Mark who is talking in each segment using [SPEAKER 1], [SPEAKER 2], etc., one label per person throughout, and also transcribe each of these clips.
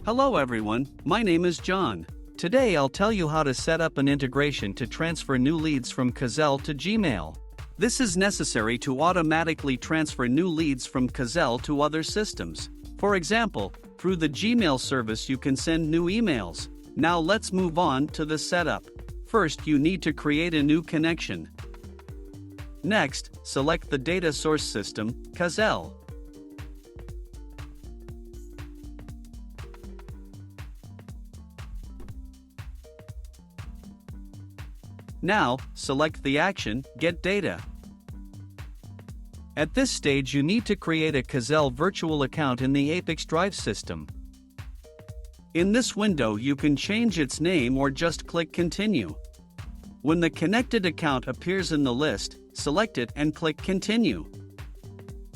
[SPEAKER 1] Hello everyone, my name is John. Today I'll tell you how to set up an integration to transfer new leads from Quizell to Gmail. This is necessary to automatically transfer new leads from Quizell to other systems. For example, through the Gmail service you can send new emails. Now let's move on to the setup. First you need to create a new connection. Next, select the data source system, Quizell. Now, select the action, Get Data. At this stage you need to create a Quizell virtual account in the ApiX-Drive system. In this window you can change its name or just click Continue. When the connected account appears in the list, select it and click Continue.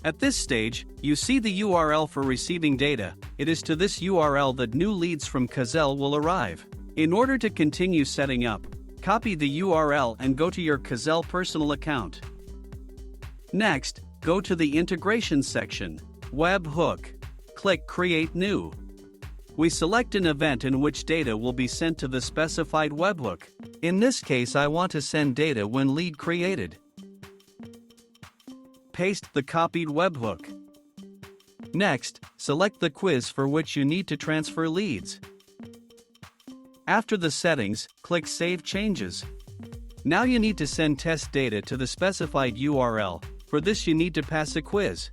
[SPEAKER 1] At this stage, you see the URL for receiving data. It is to this URL that new leads from Quizell will arrive. In order to continue setting up, copy the URL and go to your Quizell personal account. Next, go to the Integration section, Webhook. Click Create New. We select an event in which data will be sent to the specified webhook. In this case I want to send data when lead created. Paste the copied webhook. Next, select the quiz for which you need to transfer leads. After the settings, click Save Changes. Now you need to send test data to the specified URL. For this you need to pass a quiz.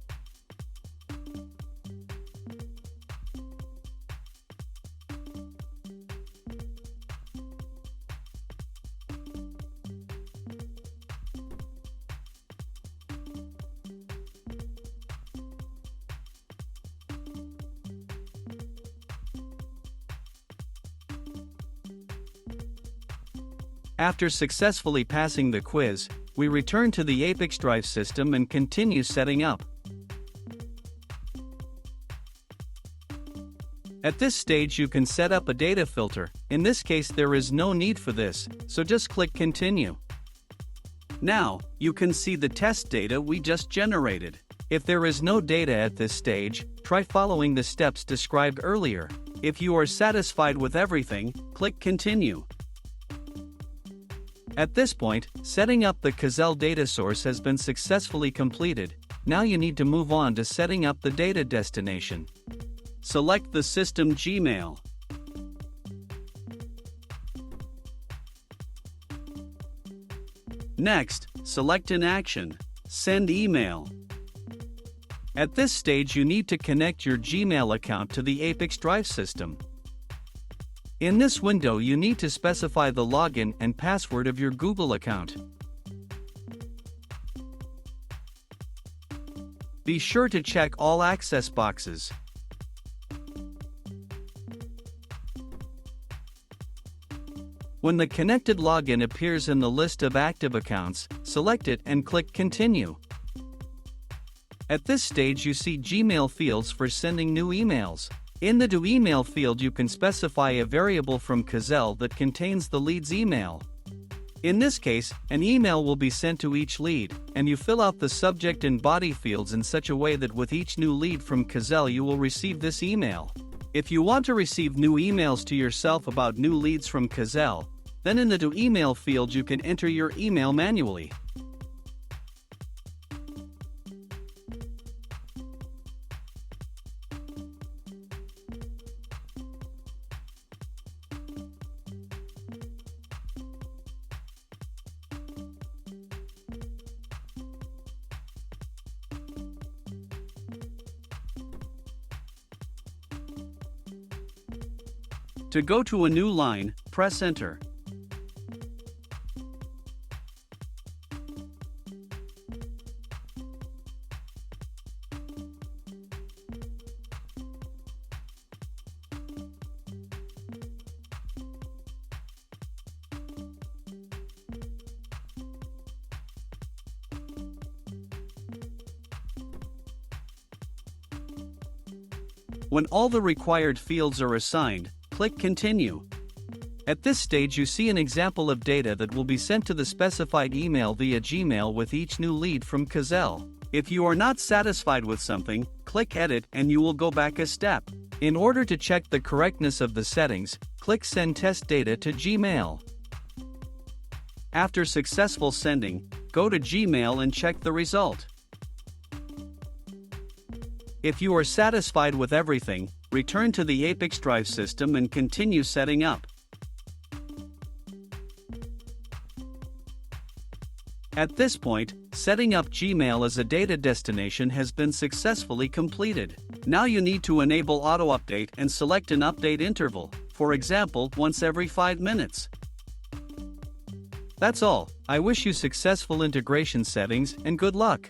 [SPEAKER 1] After successfully passing the quiz, we return to the ApiX-Drive system and continue setting up. At this stage you can set up a data filter. In this case there is no need for this, so just click Continue. Now, you can see the test data we just generated. If there is no data at this stage, try following the steps described earlier. If you are satisfied with everything, click Continue. At this point, setting up the Quizell data source has been successfully completed. Now you need to move on to setting up the data destination. Select the system Gmail. Next, select an action, Send Email. At this stage you need to connect your Gmail account to the ApiX-Drive system. In this window you need to specify the login and password of your Google account. Be sure to check all access boxes. When the connected login appears in the list of active accounts, select it and click Continue. At this stage you see Gmail fields for sending new emails. In the To Email field you can specify a variable from Quizell that contains the lead's email. In this case, an email will be sent to each lead, and you fill out the subject and body fields in such a way that with each new lead from Quizell you will receive this email. If you want to receive new emails to yourself about new leads from Quizell, then in the To Email field you can enter your email manually. To go to a new line, press Enter. When all the required fields are assigned, click Continue. At this stage you see an example of data that will be sent to the specified email via Gmail with each new lead from Quizell. If you are not satisfied with something, click Edit and you will go back a step. In order to check the correctness of the settings, click Send Test Data to Gmail. After successful sending, go to Gmail and check the result. If you are satisfied with everything, return to the ApiX-Drive system and continue setting up. At this point, setting up Gmail as a data destination has been successfully completed. Now you need to enable auto-update and select an update interval, for example, once every 5 minutes. That's all. I wish you successful integration settings and good luck.